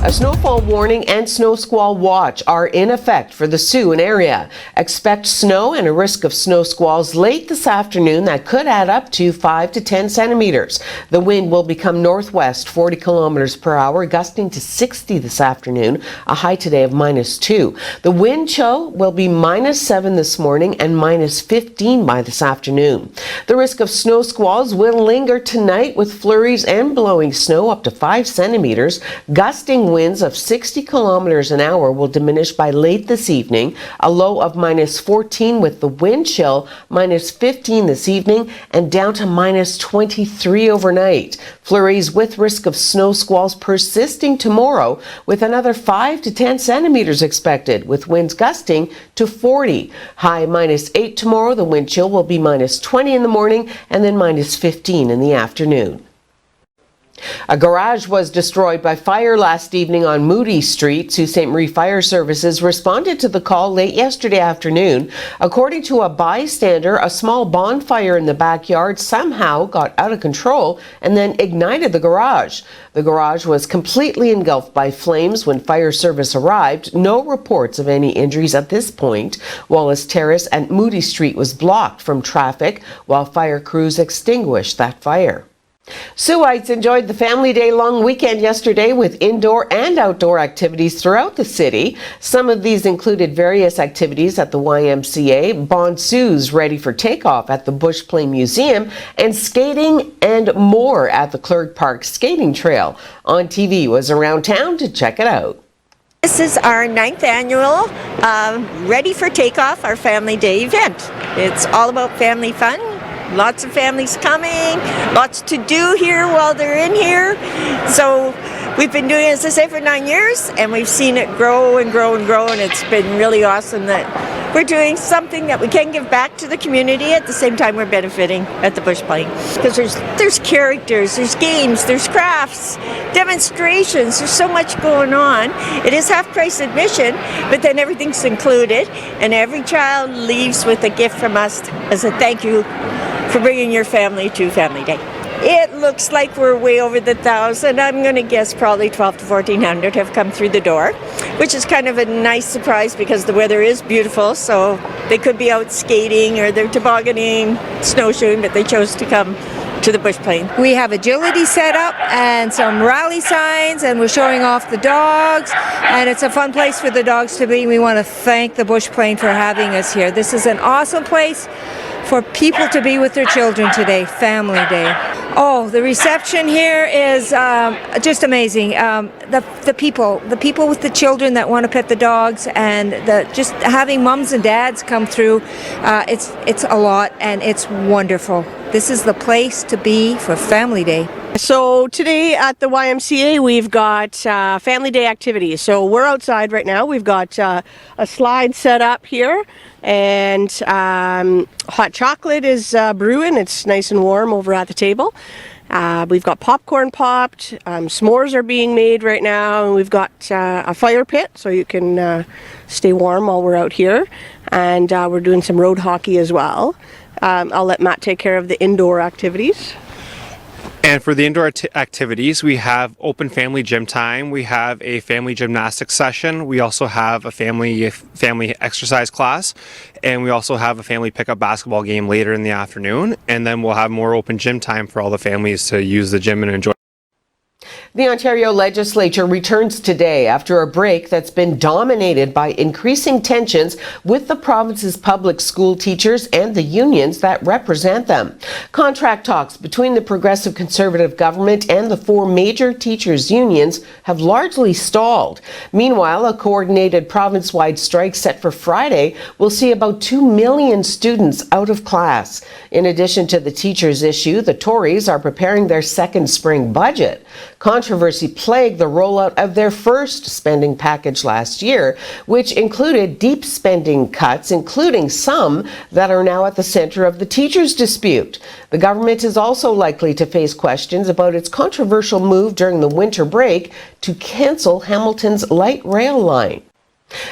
A snowfall warning and snow squall watch are in effect for the Sault area. Expect snow and a risk of snow squalls late this afternoon that could add up to 5 to 10 centimeters. The wind will become northwest 40 kilometers per hour, gusting to 60 this afternoon, a high today of -2. The wind chill will be -7 this morning and -15 by this afternoon. The risk of snow squalls will linger tonight with flurries and blowing snow up to 5 centimeters. Gusting winds of 60 kilometers an hour will diminish by late this evening, a low of -14 with the wind chill -15 this evening and down to -23 overnight. Flurries with risk of snow squalls persisting tomorrow with another 5 to 10 centimeters expected with winds gusting to 40. High -8 tomorrow. The wind chill will be -20 in the morning and then -15 in the afternoon. A garage was destroyed by fire last evening on Moody Street. Sault Ste. Marie Fire Services responded to the call late yesterday afternoon. According to a bystander, a small bonfire in the backyard somehow got out of control and then ignited the garage. The garage was completely engulfed by flames when fire service arrived. No reports of any injuries at this point. Wallace Terrace and Moody Street was blocked from traffic while fire crews extinguished that fire. Saultites enjoyed the Family Day long weekend yesterday with indoor and outdoor activities throughout the city. Some of these included various activities at the YMCA, bonsues ready for takeoff at the Bush Plane Museum, and skating and more at the Clergue Park Skating Trail. ONNtv was around town to check it out. This is our 9th annual Ready for Takeoff, our Family Day event. It's all about family fun. Lots of families coming, lots to do here while they're in here. So We've been doing it, as I say, for 9 years, and we've seen it grow and grow and grow, and it's been really awesome that we're doing something that we can give back to the community at the same time we're benefiting at the Bush Plane. Because there's characters, there's games, there's crafts, demonstrations, there's so much going on. It is half-price admission, but then everything's included, and every child leaves with a gift from us as a thank you for bringing your family to Family Day. It looks like we're way over the 1,000. I'm going to guess probably 12 to 1,400 have come through the door, which is kind of a nice surprise because the weather is beautiful, so they could be out skating or they're tobogganing, snowshoeing, but they chose to come to the Bush Plane. We have agility set up and some rally signs, and we're showing off the dogs, and it's a fun place for the dogs to be. We want to thank the Bush Plane for having us here. This is an awesome place for people to be with their children today, Family Day. Oh, the reception here is just amazing. The people with the children that want to pet the dogs, and just having mums and dads come through, it's a lot, and it's wonderful. This is the place to be for Family Day. So today at the YMCA we've got Family Day activities. So we're outside right now. We've got a slide set up here, and hot chocolate is brewing. It's nice and warm over at the table. We've got popcorn popped, s'mores are being made right now, and we've got a fire pit so you can stay warm while we're out here. And we're doing some road hockey as well. I'll let Matt take care of the indoor activities. And for the indoor activities, we have open family gym time. We have a family gymnastics session. We also have a family exercise class. And we also have a family pickup basketball game later in the afternoon. And then we'll have more open gym time for all the families to use the gym and enjoy. The Ontario Legislature returns today after a break that's been dominated by increasing tensions with the province's public school teachers and the unions that represent them. Contract talks between the Progressive Conservative government and the four major teachers' unions have largely stalled. Meanwhile, a coordinated province-wide strike set for Friday will see about 2 million students out of class. In addition to the teachers' issue, the Tories are preparing their second spring budget. Controversy plagued the rollout of their first spending package last year, which included deep spending cuts, including some that are now at the center of the teachers' dispute. The government is also likely to face questions about its controversial move during the winter break to cancel Hamilton's light rail line.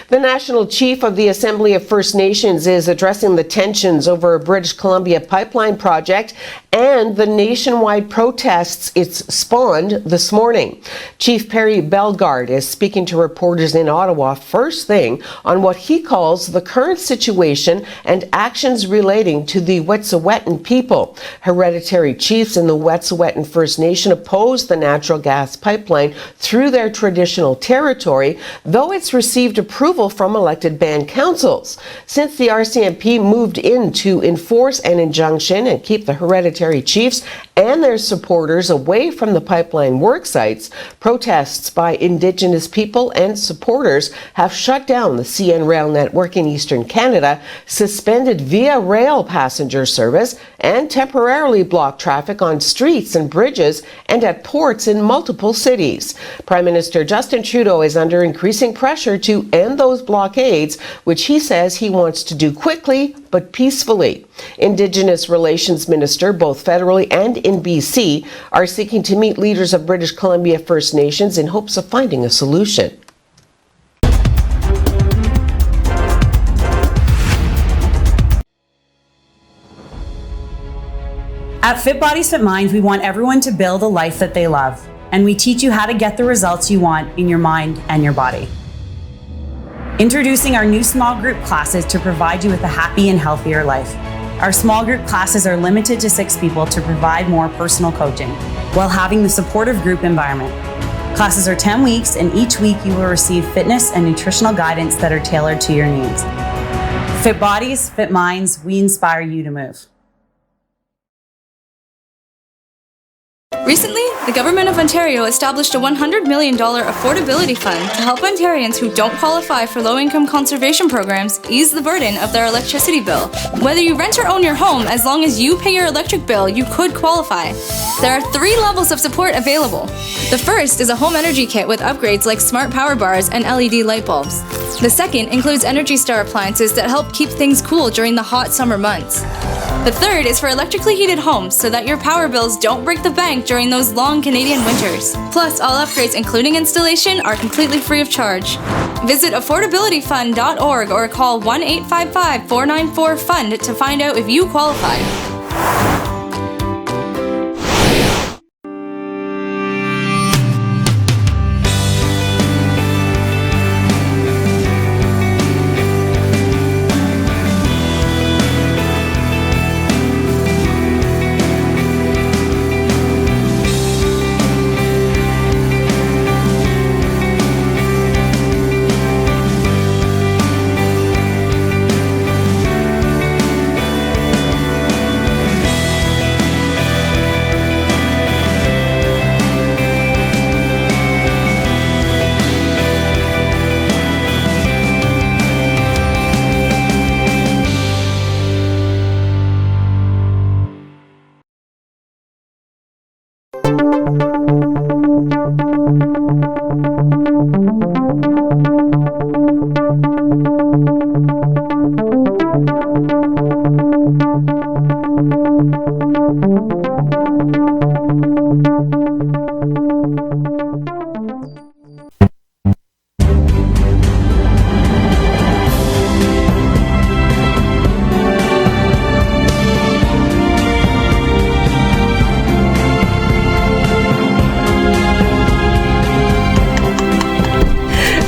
The National Chief of the Assembly of First Nations is addressing the tensions over a British Columbia pipeline project and the nationwide protests it's spawned this morning. Chief Perry Bellegarde is speaking to reporters in Ottawa first thing on what he calls the current situation and actions relating to the Wet'suwet'en people. Hereditary chiefs in the Wet'suwet'en First Nation opposed the natural gas pipeline through their traditional territory, though it's received approval from elected band councils. Since the RCMP moved in to enforce an injunction and keep the hereditary chiefs and their supporters away from the pipeline work sites, protests by Indigenous people and supporters have shut down the CN Rail network in Eastern Canada, suspended Via Rail passenger service, and temporarily blocked traffic on streets and bridges and at ports in multiple cities. Prime Minister Justin Trudeau is under increasing pressure to end those blockades, which he says he wants to do quickly but peacefully. Indigenous Relations Minister, both federally and in BC, are seeking to meet leaders of British Columbia First Nations in hopes of finding a solution. At Fit Bodies, Fit Minds, we want everyone to build a life that they love, and we teach you how to get the results you want in your mind and your body. Introducing our new small group classes to provide you with a happy and healthier life. Our small group classes are limited to 6 people to provide more personal coaching while having the supportive group environment. Classes are 10 weeks, and each week you will receive fitness and nutritional guidance that are tailored to your needs. Fit Bodies, Fit Minds, we inspire you to move. Recently, the Government of Ontario established a $100 million affordability fund to help Ontarians who don't qualify for low-income conservation programs ease the burden of their electricity bill. Whether you rent or own your home, as long as you pay your electric bill, you could qualify. There are 3 levels of support available. The first is a home energy kit with upgrades like smart power bars and LED light bulbs. The second includes Energy Star appliances that help keep things cool during the hot summer months. The third is for electrically heated homes so that your power bills don't break the bank during those long Canadian winters. Plus, all upgrades, including installation, are completely free of charge. Visit affordabilityfund.org or call 1-855-494-FUND to find out if you qualify.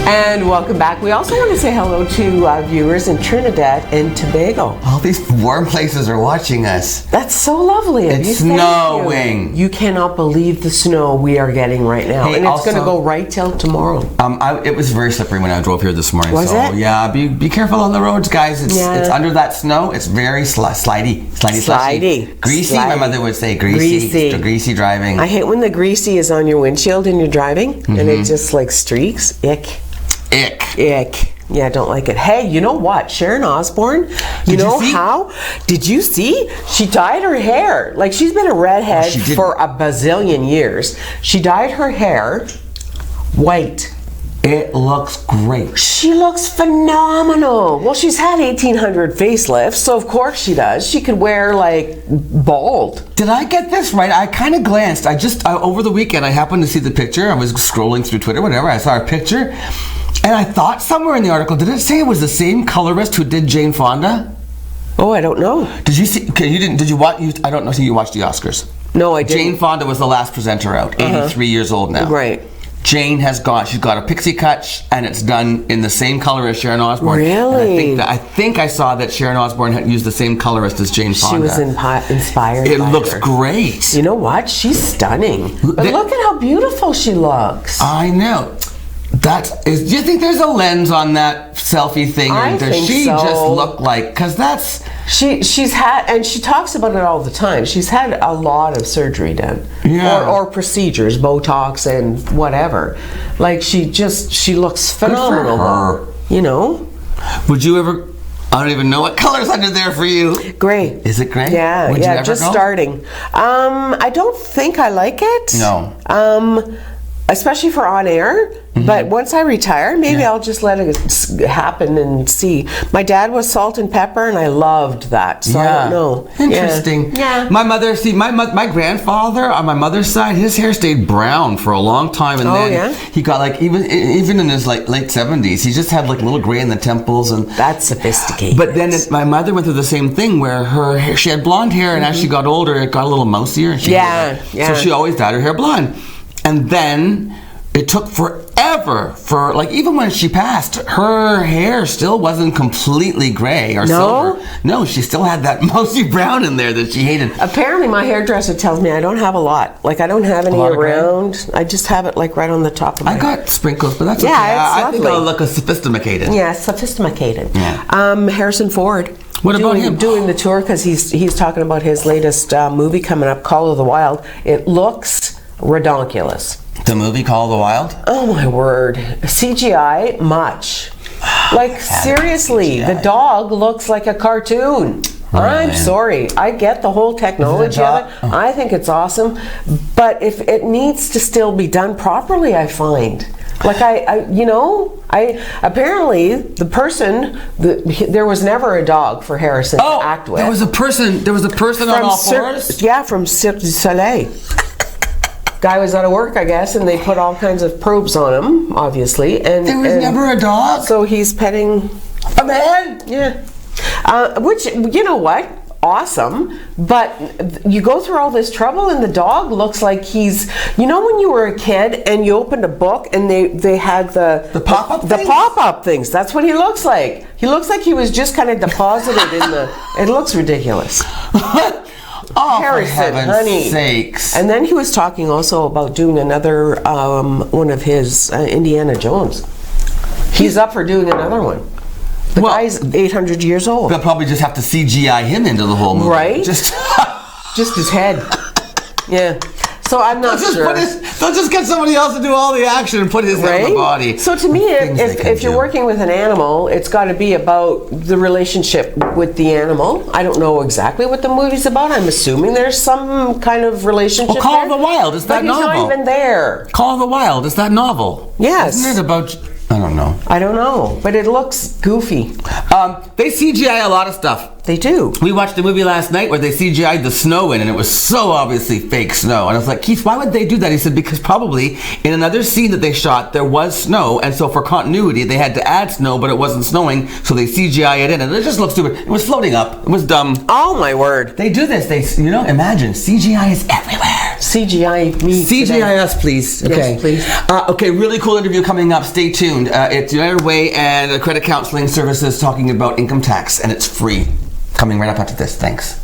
And welcome back. We also want to say hello to viewers in Trinidad and Tobago. All these warm places are watching us. That's so lovely of you. It's Thank snowing. You cannot believe the snow we are getting right now. Hey, and it's going to also- go right till tomorrow. It was very slippery when I drove here this morning. Was so, it? Yeah, be careful on the roads, guys. It's under that snow. It's very slidey. Greasy, my mother would say. Greasy. Greasy driving. I hate when the greasy is on your windshield and you're driving and it just like streaks. Ick. Yeah, I don't like it. Hey, you know what? Sharon Osbourne, you know how? Did you see? She dyed her hair. Like, she's been a redhead for a bazillion years. She dyed her hair white. It looks great. She looks phenomenal. Well, she's had 1,800 facelifts, so of course she does. She could wear, like, bald. Did I get this right? I kind of glanced. Over the weekend, I happened to see the picture. I was scrolling through Twitter, whatever. I saw her picture. And I thought somewhere in the article, did it say it was the same colorist who did Jane Fonda? Oh, I don't know. Did you see? Okay, you didn't. Did you watch? I don't know. So you watched the Oscars? No, I didn't. Jane Fonda was the last presenter out. 83 years old now. Right. Jane has got. She's got a pixie cut, and it's done in the same color as Sharon Osbourne. Really? And I think I saw that Sharon Osbourne had used the same colorist as Jane Fonda. She was inspired. It by looks her. great. You know what? She's stunning. But look at how beautiful she looks. I know. Do you think there's a lens on that selfie thing, or does she just look like? Because that's she's had, and she talks about it all the time. She's had a lot of surgery done, or procedures, Botox and whatever. Like she looks phenomenal. Good for her. You know. Would you ever? I don't even know what color's under there for you. Gray. Is it gray? Yeah, Would you ever just go? starting. I don't think I like it. No. Especially for on air. But once I retire, maybe I'll just let it happen and see. My dad was Salt and Pepper, and I loved that. So I don't know. Interesting. Yeah. My mother, my grandfather on my mother's side, his hair stayed brown for a long time, and then he got like even in his like late 70s, he just had like little gray in the temples, and that's sophisticated. But then my mother went through the same thing where her hair, she had blonde hair, and as she got older, it got a little mousier. And so she always dyed her hair blonde, and then it took forever for, like, even when she passed, her hair still wasn't completely gray or silver. No, she still had that mousy brown in there that she hated. Apparently my hairdresser tells me I don't have a lot. Like, I don't have any around. I just have it, like, right on the top of my head. I got sprinkles, but that's okay. It's I think lovely. I'll look sophisticated. Yeah, sophisticated. Yeah. Harrison Ford. What about him? Doing the tour, because he's talking about his latest movie coming up, Call of the Wild. It looks redonkulous. The movie Call of the Wild? Oh my word. CGI, much. Like, seriously, the dog looks like a cartoon. Really? I'm sorry. I get the whole technology of it. I think it's awesome. But if it needs to still be done properly, I find. Like, apparently the person, there was never a dog for Harrison to act with. There was a person on all fours? Yeah, from Cirque du Soleil. Guy was out of work, I guess, and they put all kinds of probes on him, obviously. And there was never a dog? So he's petting a man? Yeah. Which, you know what? Awesome. But you go through all this trouble and the dog looks like he's, you know, when you were a kid and you opened a book and they had the pop-up things? The pop-up things. That's what he looks like. He looks like he was just kind of deposited in the, it looks ridiculous. Oh, Harrison, for heaven's honey. sakes. And then he was talking also about doing another one of his Indiana Jones. He's up for doing another one. The guy's 800 years old. They'll probably just have to CGI him into the whole movie. Right? Just his head. Yeah. So I'm not sure. They'll just get somebody else to do all the action and put his head in the body. So to me, if you're working with an animal, it's got to be about the relationship with the animal. I don't know exactly what the movie's about. I'm assuming there's some kind of relationship. Well, Call of the Wild is that novel. He's not even there. Call of the Wild is that novel. Yes. Isn't it about? I don't know. I don't know, but it looks goofy. They CGI a lot of stuff. They do. We watched a movie last night where they CGI'd the snow in, and it was so obviously fake snow. And I was like, Keith, why would they do that? He said, because probably in another scene that they shot, there was snow, and so for continuity, they had to add snow, but it wasn't snowing, so they CGI it in, and it just looked stupid. It was floating up. It was dumb. Oh, my word. They do this. Imagine, CGI is everywhere. CGI me CGI today. us, please. Okay. Yes, please. Okay, really cool interview coming up. Stay tuned. It's United Way and Credit Counseling Services talking about income tax, and it's free. Coming right up after this. Thanks.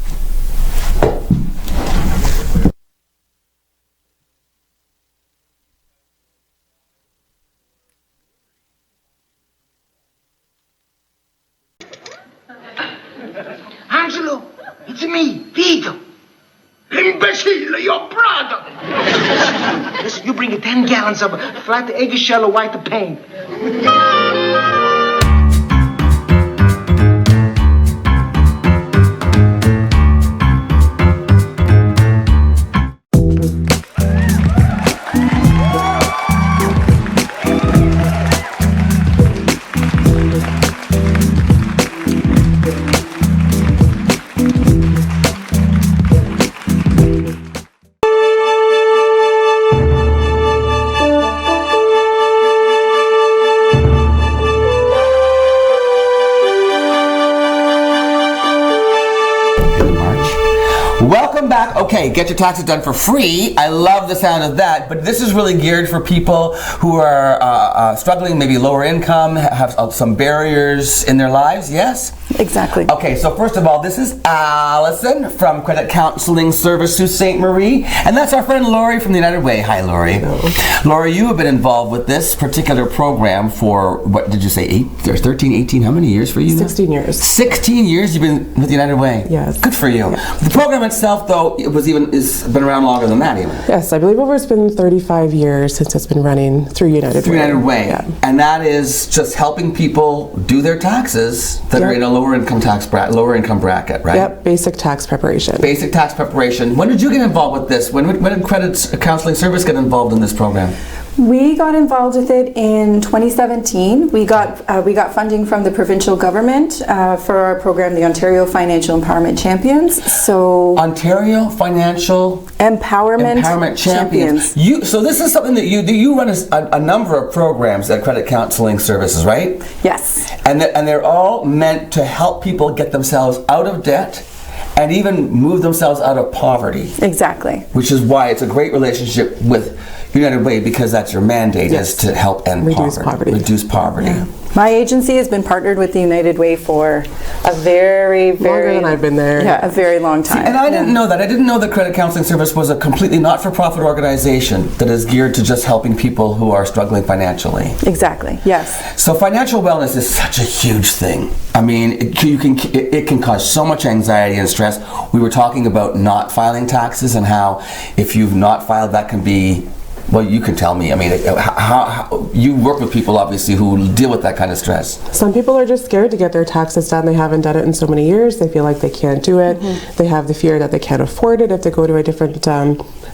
Angelo, it's me, Vito. Imbecile, your brother. Listen, you bring 10 gallons of flat eggshell or white paint. Welcome back. Okay, get your taxes done for free. I love the sound of that, but this is really geared for people who are struggling, maybe lower income, have some barriers in their lives, yes? Exactly. Okay, so first of all, this is Allison from Credit Counseling Service Sault Ste. Marie, and that's our friend Lori from the United Way. Hi, Lori. Hello. Lori, you have been involved with this particular program for, what did you say, 13, 18, how many years for you? 16 years. 16 years you've been with the United Way? Yes. Good for you. Yeah. The program itself, though, it's been around longer than that even. Yes, I believe it's been 35 years since it's been running through United Way. United Way. Yeah. And that is just helping people do their taxes that are in a lower income bracket, right? Yep, basic tax preparation. Basic tax preparation. When did you get involved with this? When did Credit Counseling Service get involved in this program? We got involved with it in 2017. We got funding from the provincial government for our program, the Ontario Financial Empowerment Champions. So Ontario Financial Empowerment Champions. So this is something that you run a number of programs at Credit Counseling Services, right? Yes. And they're all meant to help people get themselves out of debt and even move themselves out of poverty. Exactly. Which is why it's a great relationship with United Way, because that's your mandate, is to help end Reduce poverty. Reduce poverty. Yeah. My agency has been partnered with the United Way for a very, very... Longer than I've been there. Yeah, a very long time. See, and I didn't know that. I didn't know that Credit Counseling Service was a completely not-for-profit organization that is geared to just helping people who are struggling financially. Exactly, yes. So financial wellness is such a huge thing. I mean, it can cause so much anxiety and stress. We were talking about not filing taxes and how if you've not filed, that can be... Well, you can tell me. I mean, how you work with people, obviously, who deal with that kind of stress. Some people are just scared to get their taxes done. They haven't done it in so many years. They feel like they can't do it. They have the fear that they can't afford it if they go to a different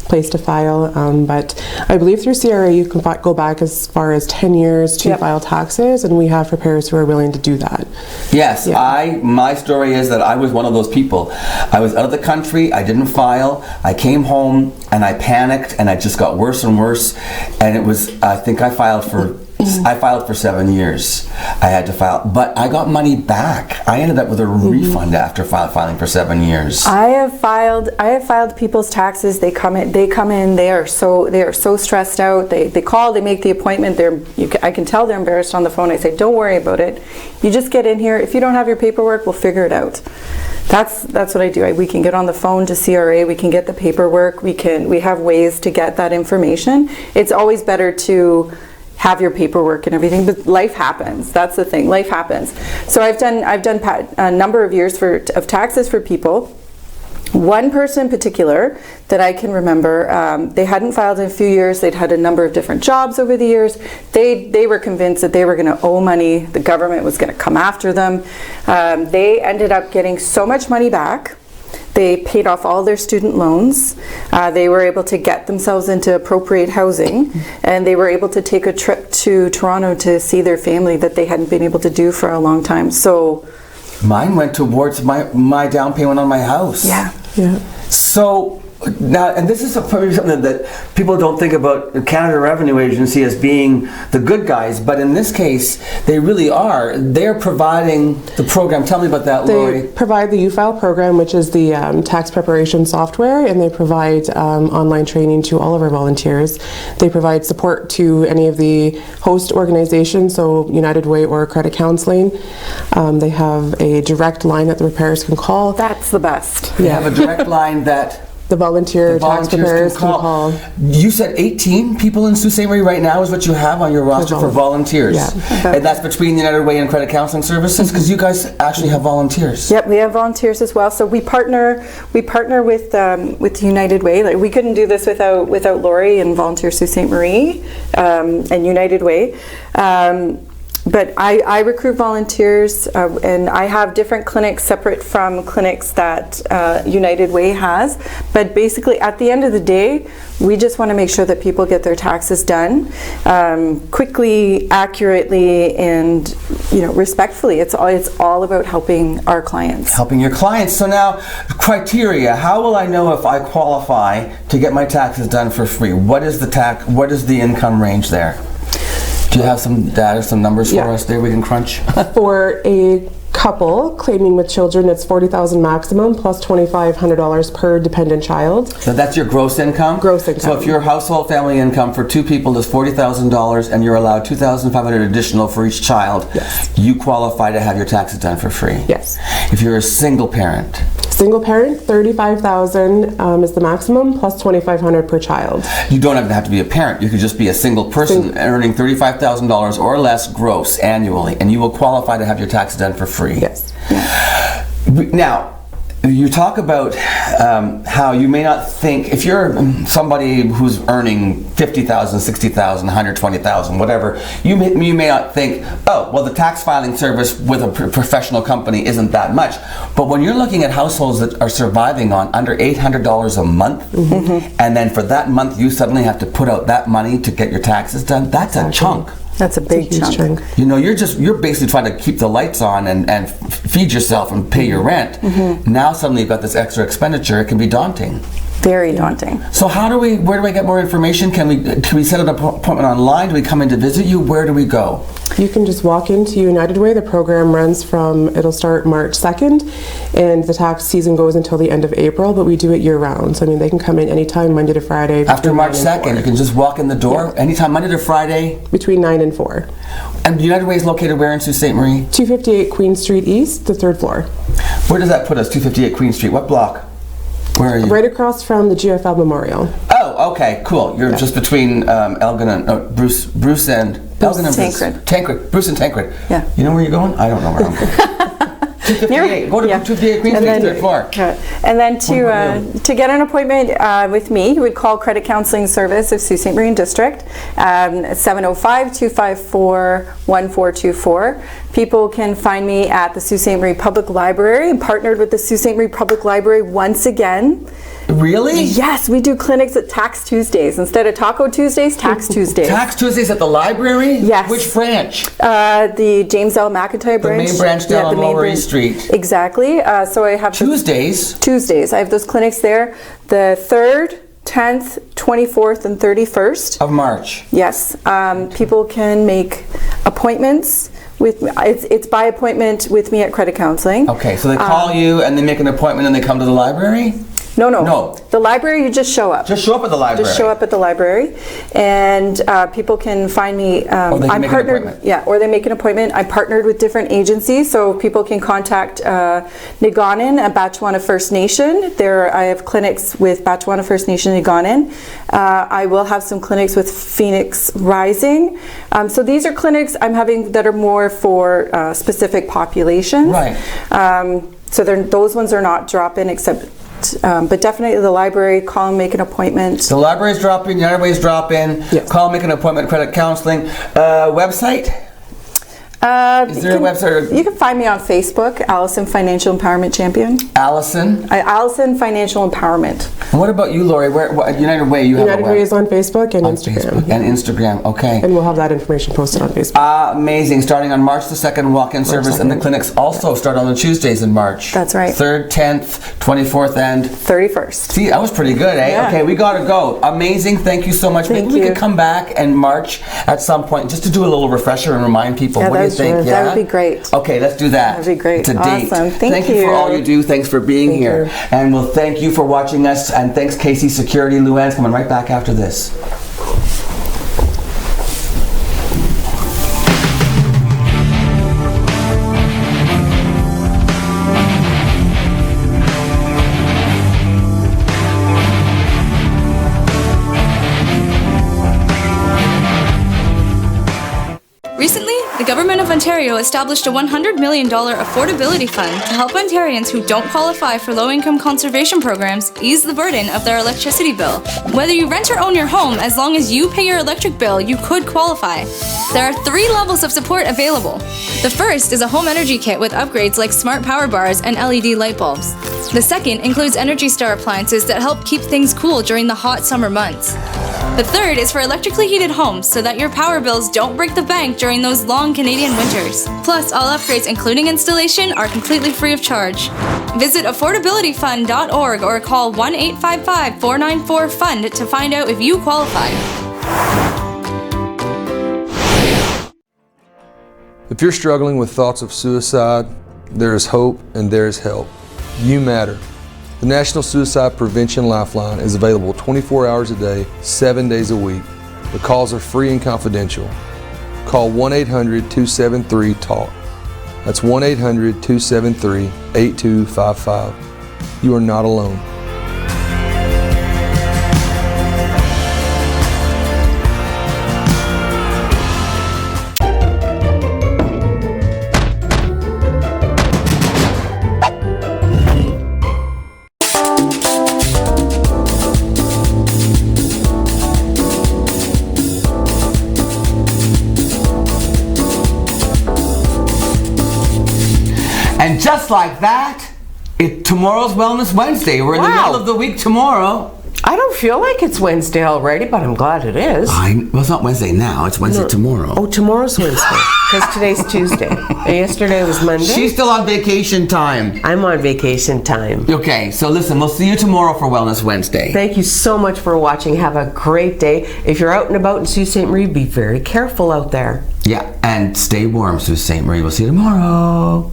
place to file. But I believe through CRA you can go back as far as 10 years to file taxes, and we have preparers who are willing to do that. Yes, my story is that I was one of those people. I was out of the country, I didn't file, I came home and I panicked and I just got worse and worse. And it was, I think I filed for 7 years. I had to file, but I got money back. I ended up with a refund after filing for 7 years. I have filed people's taxes. They come in, they are so stressed out. They call, they make the appointment. I can tell they're embarrassed on the phone. I say, don't worry about it. You just get in here. If you don't have your paperwork, we'll figure it out. That's what I do. We can get on the phone to CRA, we can get the paperwork, we have ways to get that information. It's always better to have your paperwork and everything, but life happens. That's the thing, life happens. So I've done a number of years of taxes for people. One person in particular that I can remember, they hadn't filed in a few years, they'd had a number of different jobs over the years. They were convinced that they were going to owe money, the government was going to come after them. They ended up getting so much money back. They paid off all their student loans. They were able to get themselves into appropriate housing, and they were able to take a trip to Toronto to see their family that they hadn't been able to do for a long time. So mine went towards my down payment on my house. Yeah. So now, and this is probably something that people don't think about Canada Revenue Agency as being the good guys, but in this case, they really are. They're providing the program. Tell me about that, Lori. They provide the UFile program, which is the tax preparation software, and they provide online training to all of our volunteers. They provide support to any of the host organizations, so United Way or Credit Counseling. They have a direct line that the preparers can call. That's the best. They have a direct line that the volunteer tax preparers can call. You said 18 people in Sault Ste. Marie right now is what you have on your roster for volunteers. Yeah. And that's between United Way and Credit Counseling Services, because you guys actually have volunteers. Yep, we have volunteers as well. So we partner with United Way. Like, we couldn't do this without Lori and Volunteer Sault Ste. Marie and United Way. But I recruit volunteers, and I have different clinics separate from clinics that United Way has. But basically, at the end of the day, we just want to make sure that people get their taxes done quickly, accurately, and respectfully. It's all about helping our clients. Helping your clients. So now, criteria. How will I know if I qualify to get my taxes done for free? What is the income range there? Do you have some data, some numbers for us there we can crunch? For a couple claiming with children, it's $40,000 maximum plus $2,500 per dependent child. So that's your gross income? Gross income. So if your household family income for 2 people is $40,000 and you're allowed $2,500 additional for each child, you qualify to have your taxes done for free? Yes. If you're a single parent? Single parent, $35,000 is the maximum plus $2,500 per child. You don't even have to be a parent. You could just be a single person earning $35,000 or less gross annually, and you will qualify to have your taxes done for free. Yes. Now, you talk about how you may not think, if you're somebody who's earning $50,000, $60,000, $120,000, whatever, you may not think, oh, well, the tax filing service with a professional company isn't that much. But when you're looking at households that are surviving on under $800 a month, and then for that month you suddenly have to put out that money to get your taxes done, that's a chunk. That's a big chunk. You're basically trying to keep the lights on and feed yourself and pay your rent. Now suddenly you've got this extra expenditure. It can be daunting. Very daunting. So where do I get more information? Can we set an appointment online? Do we come in to visit you? Where do we go? You can just walk into United Way. The program runs it'll start March 2nd, and the tax season goes until the end of April, but we do it year round. So I mean, they can come in anytime, Monday to Friday. After March 2nd, you can just walk in the door anytime, Monday to Friday? Between 9 and 4. And United Way is located where in Sault Ste. Marie? 258 Queen Street East, the 3rd floor. Where does that put us, 258 Queen Street? What block? Where are you? Right across from the GFL Memorial. Oh, okay, cool. You're just between Elgin and Bruce and Elgin and Tancred. Bruce and Tancred. Yeah. You know where you're going? I don't know where I'm going. 258. Go to 258 Queen Street, 3rd floor. And then to get an appointment with me, you would call Credit Counseling Service of Sault Ste. Marie District at 705-254-1424. People can find me at the Sault Ste. Marie Public Library. I'm partnered with the Sault Ste. Marie Public Library once again. Really? Yes, we do clinics at Tax Tuesdays. Instead of Taco Tuesdays, Tax Tuesdays. Tax Tuesdays at the library? Yes. Which branch? The James L. McIntyre branch. The main branch down on Lower East Street. Exactly. So I have Tuesdays? Tuesdays. I have those clinics there. The 3rd, 10th, 24th, and 31st. Of March. Yes. People can make appointments. It's by appointment with me at Credit Counseling. Okay, so they call you and they make an appointment and they come to the library? No. The library, you just show up. Just show up at the library. Just show up at the library, and people can find me. I'm partnered. Yeah, or they make an appointment. I'm partnered with different agencies, so people can contact Niganen at Batchewana First Nation. I have clinics with Batchewana First Nation Niganen. I will have some clinics with Phoenix Rising. So these are clinics I'm having that are more for specific populations. Right. So those ones are not drop-in except. But definitely the library, call and make an appointment. The library's drop-in, United Way's drop-in, call and make an appointment, Credit Counseling. Website? Is there a website? You can find me on Facebook, Allison Financial Empowerment Champion. Allison? Allison Financial Empowerment. And what about you, Lori? United Way, you have United Way is on Facebook and Instagram. And Instagram, okay. And we'll have that information posted on Facebook. Amazing. Starting on March the 2nd, walk-in service, and the clinics also start on the Tuesdays in March. That's right. 3rd, 10th, 24th, and 31st. See, that was pretty good, eh? Yeah. Okay, we gotta go. Amazing. Thank you so much. Maybe we could come back in March at some point just to do a little refresher and remind people. What do you think? That would be great. Okay, let's do that. That'd be great. It's a date. Awesome. Thank you for all you do. Thanks for being here. And we'll thank you for watching us. And thanks, Casey Security. Luann's coming right back after this. Recently, the Government of Ontario established a $100 million affordability fund to help Ontarians who don't qualify for low-income conservation programs ease the burden of their electricity bill. Whether you rent or own your home, as long as you pay your electric bill, you could qualify. There are 3 levels of support available. The first is a home energy kit with upgrades like smart power bars and LED light bulbs. The second includes Energy Star appliances that help keep things cool during the hot summer months. The third is for electrically heated homes so that your power bills don't break the bank during those long Canadian winters. Plus, all upgrades, including installation, are completely free of charge. Visit affordabilityfund.org or call 1-855-494-FUND to find out if you qualify. If you're struggling with thoughts of suicide, there is hope and there is help. You matter. The National Suicide Prevention Lifeline is available 24 hours a day, 7 days a week. The calls are free and confidential. Call 1-800-273-TALK. That's 1-800-273-8255. You are not alone. And just like that, tomorrow's Wellness Wednesday. We're in the middle of the week tomorrow. I don't feel like it's Wednesday already, but I'm glad it is. Well, it's not Wednesday now. It's Wednesday tomorrow. Oh, tomorrow's Wednesday. Because today's Tuesday. And yesterday was Monday. She's still on vacation time. I'm on vacation time. Okay, so listen, we'll see you tomorrow for Wellness Wednesday. Thank you so much for watching. Have a great day. If you're out and about in Sault Ste. Marie, be very careful out there. Yeah, and stay warm, Sault Ste. Marie. We'll see you tomorrow.